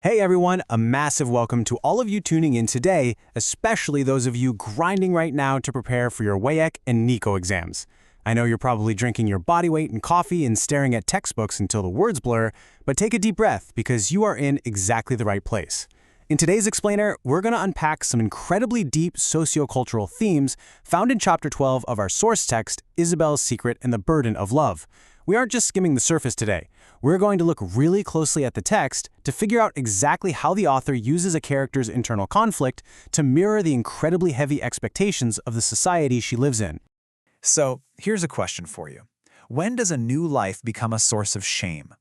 Hey everyone, a massive welcome to all of you tuning in today, especially those of you grinding right now to prepare for your WAEC and NICO exams. I know you're probably drinking your body weight in coffee and staring at textbooks until the words blur, but take a deep breath because you are in exactly the right place. In today's explainer, we're going to unpack some incredibly deep sociocultural themes found in Chapter 12 of our source text, Isabel's Secret and the Burden of Love. We aren't just skimming the surface today. We're going to look really closely at the text to figure out exactly how the author uses a character's internal conflict to mirror the incredibly heavy expectations of the society she lives in. So, here's a question for you. When does a new life become a source of shame?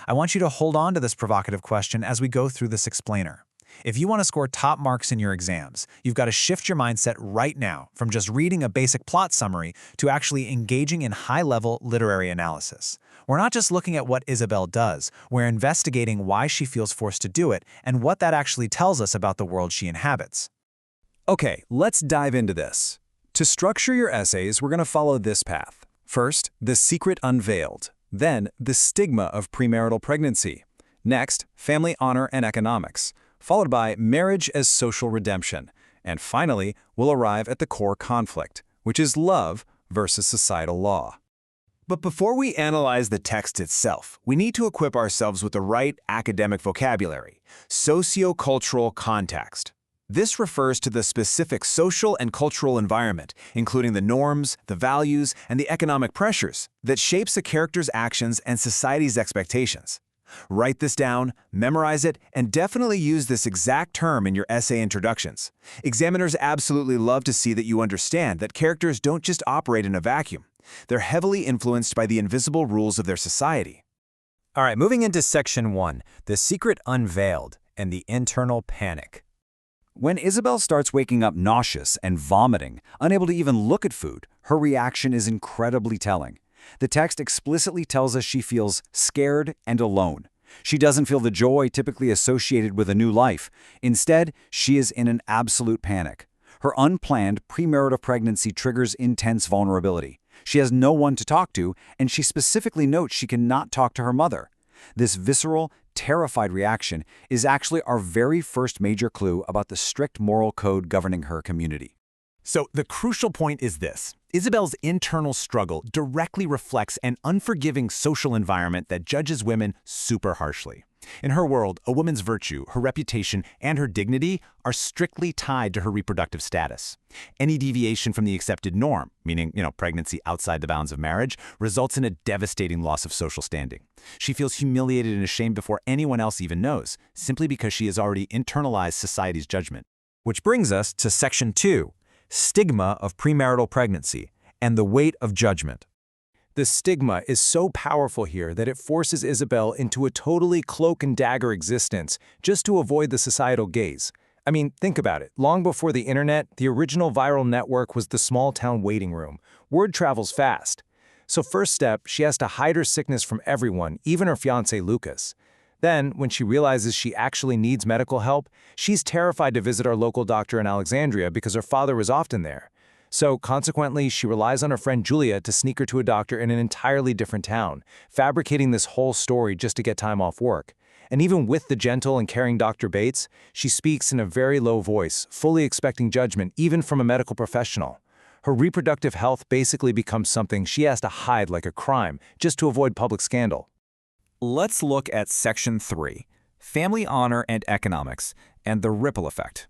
I want you to hold on to this provocative question as we go through this explainer. If you want to score top marks in your exams, you've got to shift your mindset right now from just reading a basic plot summary to actually engaging in high-level literary analysis. We're not just looking at what Isabel does, we're investigating why she feels forced to do it and what that actually tells us about the world she inhabits. Okay, let's dive into this. To structure your essays, we're going to follow this path. First, the secret unveiled. Then, the stigma of premarital pregnancy. Next, family honor and economics, followed by marriage as social redemption. And finally, we'll arrive at the core conflict, which is love versus societal law. But before we analyze the text itself, we need to equip ourselves with the right academic vocabulary, sociocultural context. This refers to the specific social and cultural environment, including the norms, the values, and the economic pressures that shapes a character's actions and society's expectations. Write this down, memorize it, and definitely use this exact term in your essay introductions. Examiners absolutely love to see that you understand that characters don't just operate in a vacuum. They're heavily influenced by the invisible rules of their society. All right, moving into Section 1, the secret unveiled and the internal panic. When Isabel starts waking up nauseous and vomiting, unable to even look at food, her reaction is incredibly telling. The text explicitly tells us she feels scared and alone. She doesn't feel the joy typically associated with a new life. Instead, she is in an absolute panic. Her unplanned premarital pregnancy triggers intense vulnerability. She has no one to talk to, and she specifically notes she cannot talk to her mother. This visceral, terrified reaction is actually our very first major clue about the strict moral code governing her community. So the crucial point is this. Isabel's internal struggle directly reflects an unforgiving social environment that judges women super harshly. In her world, a woman's virtue, her reputation, and her dignity are strictly tied to her reproductive status. Any deviation from the accepted norm, meaning, pregnancy outside the bounds of marriage, results in a devastating loss of social standing. She feels humiliated and ashamed before anyone else even knows, simply because she has already internalized society's judgment. Which brings us to Section 2, stigma of premarital pregnancy and the weight of judgment. The stigma is so powerful here that it forces Isabel into a totally cloak-and-dagger existence just to avoid the societal gaze. I mean, think about it. Long before the internet, the original viral network was the small-town waiting room. Word travels fast. So first step, she has to hide her sickness from everyone, even her fiancé Lucas. Then, when she realizes she actually needs medical help, she's terrified to visit our local doctor in Alexandria because her father was often there. So, consequently, she relies on her friend Julia to sneak her to a doctor in an entirely different town, fabricating this whole story just to get time off work. And even with the gentle and caring Dr. Bates, she speaks in a very low voice, fully expecting judgment even from a medical professional. Her reproductive health basically becomes something she has to hide like a crime just to avoid public scandal. Let's look at Section 3, family honor and economics, and the ripple effect.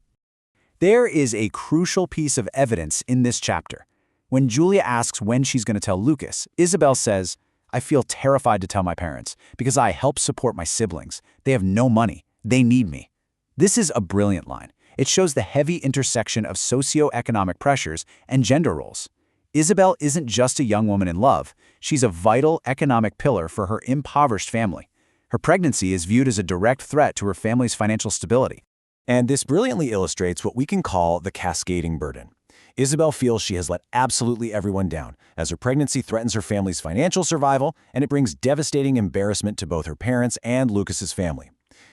There is a crucial piece of evidence in this chapter. When Julia asks when she's going to tell Lucas, Isabel says, "I feel terrified to tell my parents because I help support my siblings. They have no money. They need me." This is a brilliant line. It shows the heavy intersection of socioeconomic pressures and gender roles. Isabel isn't just a young woman in love. She's a vital economic pillar for her impoverished family. Her pregnancy is viewed as a direct threat to her family's financial stability. And this brilliantly illustrates what we can call the cascading burden. Isabel feels she has let absolutely everyone down, as her pregnancy threatens her family's financial survival, and it brings devastating embarrassment to both her parents and Lucas's family.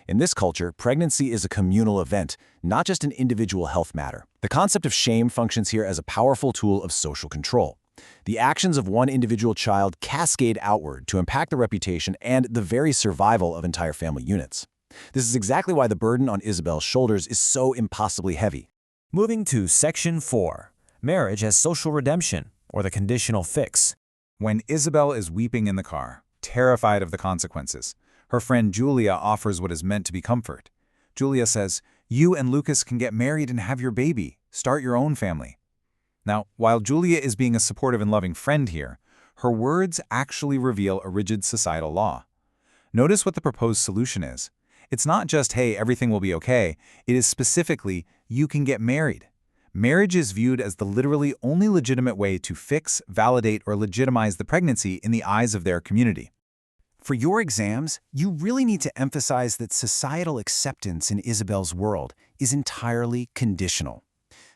In this culture, pregnancy is a communal event, not just an individual health matter. The concept of shame functions here as a powerful tool of social control. The actions of one individual child cascade outward to impact the reputation and the very survival of entire family units. This is exactly why the burden on Isabel's shoulders is so impossibly heavy. Moving to Section 4, Marriage as Social Redemption, or the Conditional Fix. When Isabel is weeping in the car, terrified of the consequences, her friend Julia offers what is meant to be comfort. Julia says, "You and Lucas can get married and have your baby. Start your own family." Now, while Julia is being a supportive and loving friend here, her words actually reveal a rigid societal law. Notice what the proposed solution is. It's not just, hey, everything will be okay. It is specifically, you can get married. Marriage is viewed as the literally only legitimate way to fix, validate, or legitimize the pregnancy in the eyes of their community. For your exams, you really need to emphasize that societal acceptance in Isabel's world is entirely conditional.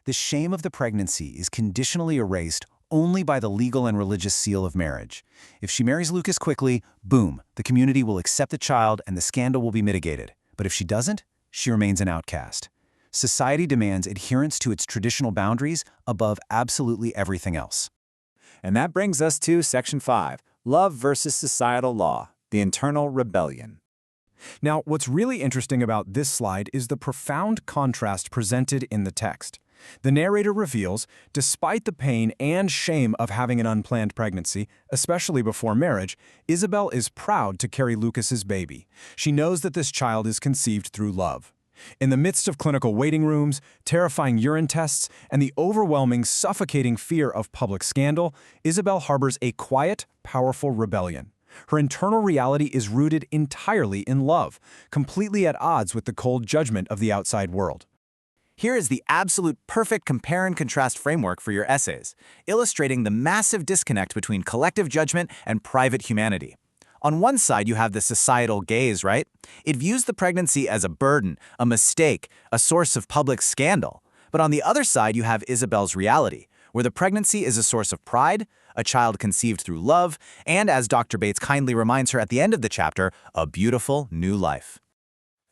The shame of the pregnancy is conditionally erased only by the legal and religious seal of marriage. If she marries Lucas quickly, boom, the community will accept the child and the scandal will be mitigated. But if she doesn't, she remains an outcast. Society demands adherence to its traditional boundaries above absolutely everything else. And that brings us to Section 5, Love versus Societal Law, the Internal Rebellion. Now, what's really interesting about this slide is the profound contrast presented in the text. The narrator reveals, despite the pain and shame of having an unplanned pregnancy, especially before marriage, Isabel is proud to carry Lucas's baby. She knows that this child is conceived through love. In the midst of clinical waiting rooms, terrifying urine tests, and the overwhelming, suffocating fear of public scandal, Isabel harbors a quiet, powerful rebellion. Her internal reality is rooted entirely in love, completely at odds with the cold judgment of the outside world. Here is the absolute perfect compare and contrast framework for your essays, illustrating the massive disconnect between collective judgment and private humanity. On one side, you have the societal gaze, right? It views the pregnancy as a burden, a mistake, a source of public scandal. But on the other side, you have Isabel's reality, where the pregnancy is a source of pride, a child conceived through love, and, as Dr. Bates kindly reminds her at the end of the chapter, a beautiful new life.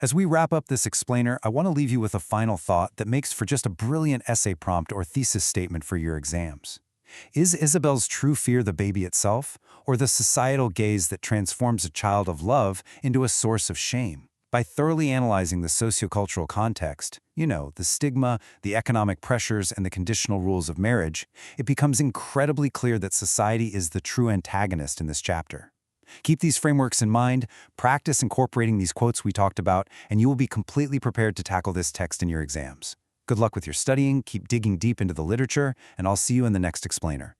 As we wrap up this explainer, I want to leave you with a final thought that makes for just a brilliant essay prompt or thesis statement for your exams. Is Isabel's true fear the baby itself, or the societal gaze that transforms a child of love into a source of shame? By thoroughly analyzing the sociocultural context, the stigma, the economic pressures, and the conditional rules of marriage, it becomes incredibly clear that society is the true antagonist in this chapter. Keep these frameworks in mind, practice incorporating these quotes we talked about, and you will be completely prepared to tackle this text in your exams. Good luck with your studying, keep digging deep into the literature, and I'll see you in the next explainer.